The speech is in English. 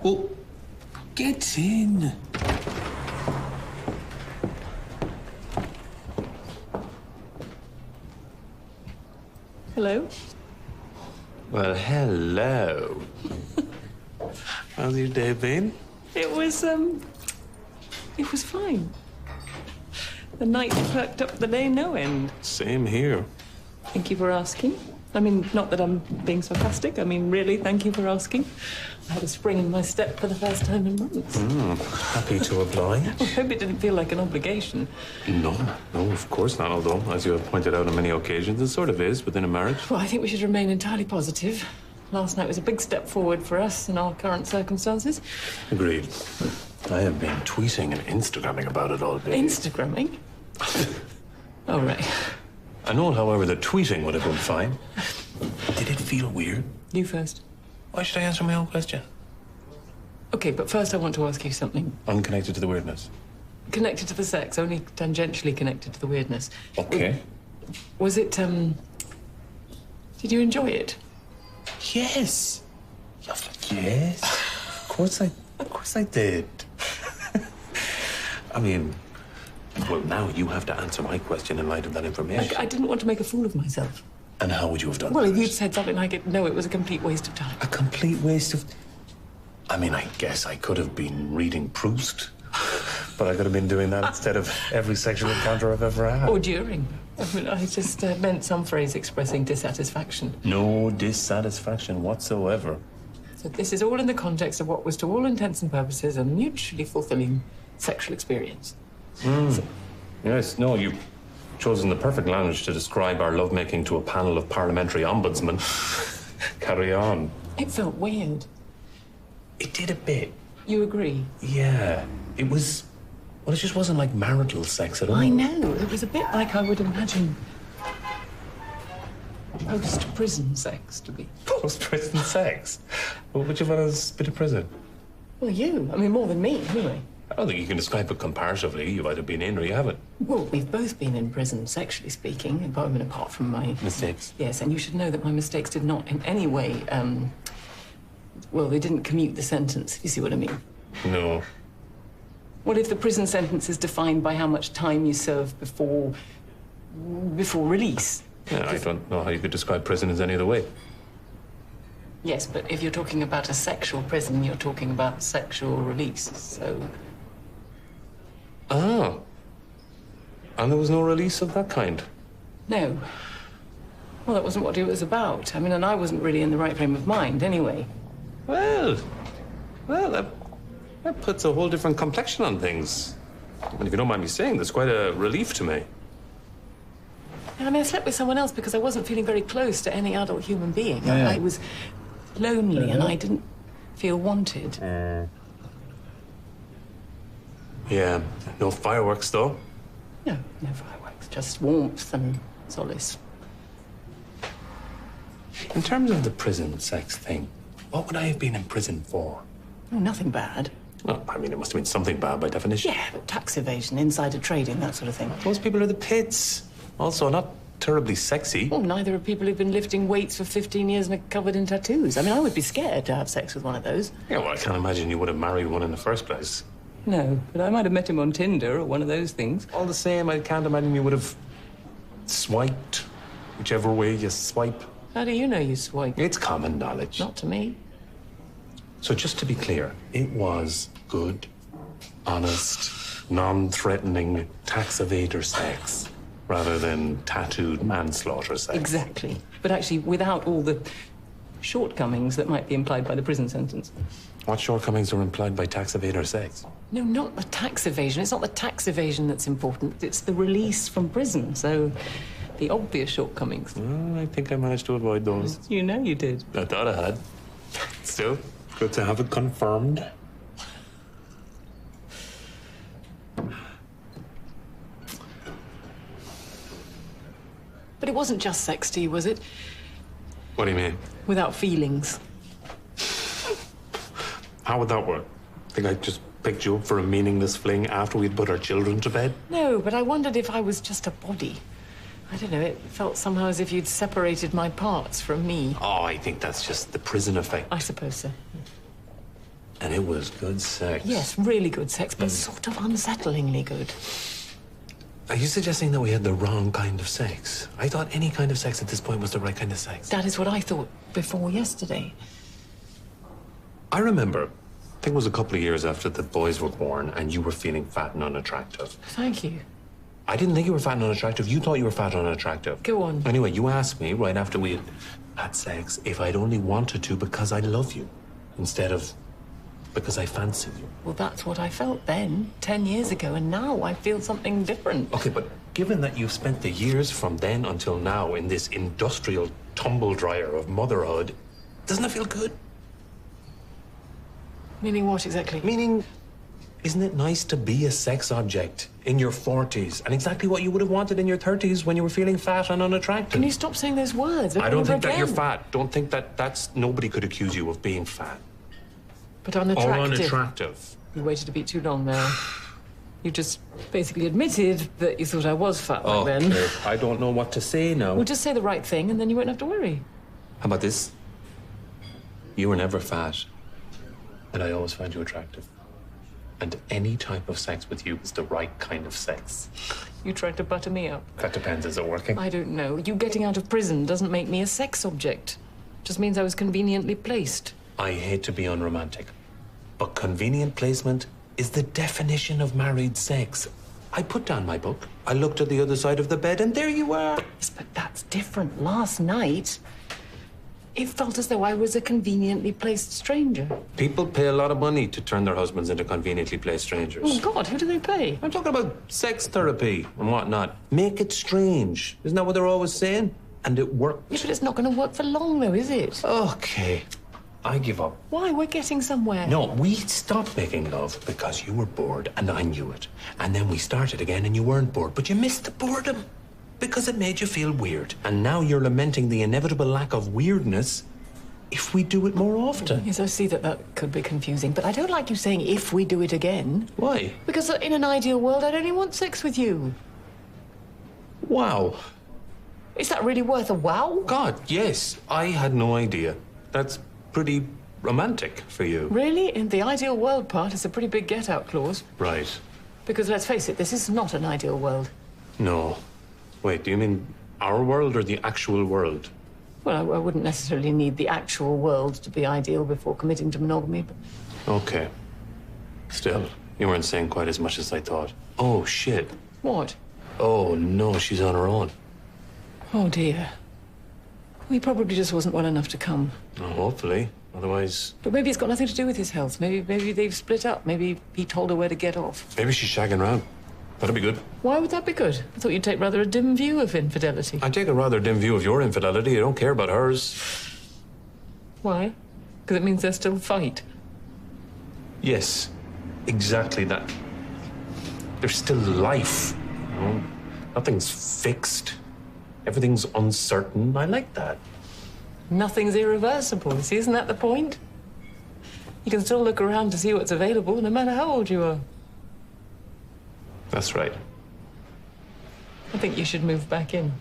Well, get in. Hello? Well, hello. How's your day been? It was fine. The night perked up the day no end. Same here. Thank you for asking. I mean, not that I'm being sarcastic. I mean, really, thank you for asking. I had a spring in my step for the first time in months. Happy to oblige. I hope it didn't feel like an obligation. No, of course not. Although, as you have pointed out on many occasions, it sort of is within a marriage. Well, I think we should remain entirely positive. Last night was a big step forward for us in our current circumstances. Agreed. I have been tweeting and Instagramming about it all day. Instagramming? Oh, right. I know, however, that tweeting would have been fine. Did it feel weird? You first. Why should I answer my own question? Okay, but first I want to ask you something. Unconnected to the weirdness. Connected to the sex, only tangentially connected to the weirdness. Okay. Was it, did you enjoy it? Yes. Yes. Of course I did. I mean, well, now you have to answer my question in light of that information. I didn't want to make a fool of myself. And how would you have done Well, that? if you'd said something like it, no, it was a complete waste of time. A complete waste of... I mean, I guess I could have been reading Proust, but I could have been doing that instead of every sexual encounter I've ever had. Or during. I mean, I just meant some phrase expressing dissatisfaction. No dissatisfaction whatsoever. So this is all in the context of what was, to all intents and purposes, a mutually fulfilling sexual experience. Yes, no, you've chosen the perfect language to describe our lovemaking to a panel of parliamentary ombudsmen. Carry on. It felt weird. It did a bit. You agree? Yeah. It was... Well, it just wasn't like marital sex at all. I know. It was a bit like I would imagine post-prison sex to be. Post-prison sex? Well, which of us been to prison? Well, you. I mean, more than me, anyway. I don't think you can describe it comparatively. You've either been in or you haven't. Well, we've both been in prison, sexually speaking, apart from my... Mistakes? Yes, and you should know that my mistakes did not in any way, well, they didn't commute the sentence, if you see what I mean. No. What if the prison sentence is defined by how much time you serve before release? Yeah, I don't know how you could describe prison as any other way. Yes, but if you're talking about a sexual prison, you're talking about sexual release, so... Ah. And there was no release of that kind? No. Well, that wasn't what it was about. I mean, and I wasn't really in the right frame of mind, anyway. Well, that puts a whole different complexion on things. And if you don't mind me saying, that's quite a relief to me. I mean, I slept with someone else because I wasn't feeling very close to any adult human being. Yeah. I was lonely and I didn't feel wanted. Yeah, no fireworks, though. No fireworks, just warmth and solace. In terms of the prison sex thing, what would I have been in prison for? Oh, nothing bad. Well, I mean, it must have been something bad by definition. Yeah, but tax evasion, insider trading, that sort of thing. Most people are the pits. Also, not terribly sexy. Well, neither are people who've been lifting weights for 15 years and are covered in tattoos. I mean, I would be scared to have sex with one of those. Yeah, well, I can't imagine you would have married one in the first place. No, but I might have met him on Tinder or one of those things. All the same, I can't imagine you would have swiped whichever way you swipe. How do you know you swiped? It's common knowledge. Not to me. So just to be clear, it was good, honest, non-threatening tax evader sex rather than tattooed manslaughter sex. Exactly. But actually, without all the shortcomings that might be implied by the prison sentence. What shortcomings are implied by tax evader sex? No, not the tax evasion. It's not the tax evasion that's important. It's the release from prison. So, the obvious shortcomings. Well, I think I managed to avoid those. You know you did. I thought I had. Still, good to have it confirmed. But it wasn't just sex to you, was it? What do you mean? Without feelings. How would that work? Think I just picked you up for a meaningless fling after we'd put our children to bed? No, but I wondered if I was just a body. I don't know, it felt somehow as if you'd separated my parts from me. Oh, I think that's just the prison effect. I suppose so. And it was good sex. Yes, really good sex, but sort of unsettlingly good. Are you suggesting that we had the wrong kind of sex? I thought any kind of sex at this point was the right kind of sex. That is what I thought before yesterday. I remember, I think it was a couple of years after the boys were born and you were feeling fat and unattractive. Thank you. I didn't think you were fat and unattractive. You thought you were fat and unattractive. Go on. Anyway, you asked me right after we had sex if I'd only wanted to because I love you instead of because I fancy you. Well, that's what I felt then, 10 years ago, and now I feel something different. Okay, but given that you've spent the years from then until now in this industrial tumble dryer of motherhood, doesn't it feel good? Meaning what exactly? Meaning, isn't it nice to be a sex object in your 40s and exactly what you would have wanted in your 30s when you were feeling fat and unattractive? Can you stop saying those words? I don't think that you're fat. Don't think that nobody could accuse you of being fat. But unattractive. Or unattractive. You waited a bit too long now. You just basically admitted that you thought I was fat back then. I don't know what to say now. Well, just say the right thing and then you won't have to worry. How about this? You were never fat, and I always found you attractive. And any type of sex with you is the right kind of sex. You tried to butter me up. That depends. Is it working? I don't know. You getting out of prison doesn't make me a sex object. Just means I was conveniently placed. I hate to be unromantic, but convenient placement is the definition of married sex. I put down my book, I looked at the other side of the bed, and there you are. Yes, but that's different. Last night, it felt as though I was a conveniently placed stranger. People pay a lot of money to turn their husbands into conveniently placed strangers. Oh, God, who do they pay? I'm talking about sex therapy and whatnot. Make it strange. Isn't that what they're always saying? And it worked. Yeah, but it's not going to work for long, though, is it? Okay. I give up. Why? We're getting somewhere. No, we stopped making love because you were bored and I knew it. And then we started again and you weren't bored, but you missed the boredom because it made you feel weird. And now you're lamenting the inevitable lack of weirdness if we do it more often. Yes, I see that could be confusing, but I don't like you saying if we do it again. Why? Because in an ideal world, I'd only want sex with you. Wow. Is that really worth a wow? God, yes. I had no idea. That's pretty romantic for you. Really? In the ideal world part, it's a pretty big get-out clause. Right. Because let's face it, this is not an ideal world. No. Wait, do you mean our world or the actual world? Well, I wouldn't necessarily need the actual world to be ideal before committing to monogamy, but... Okay. Still, you weren't saying quite as much as I thought. Oh, shit. What? Oh, no, she's on her own. Oh, dear. He probably just wasn't well enough to come. Oh, hopefully. Otherwise... But maybe it's got nothing to do with his health. Maybe they've split up. Maybe he told her where to get off. Maybe she's shagging around. That'd be good. Why would that be good? I thought you'd take rather a dim view of infidelity. I take a rather dim view of your infidelity. I don't care about hers. Why? Because it means there's still fight. Yes, exactly that. There's still life. You know? Nothing's fixed. Everything's uncertain. I like that. Nothing's irreversible. See, isn't that the point? You can still look around to see what's available, no matter how old you are. That's right. I think you should move back in.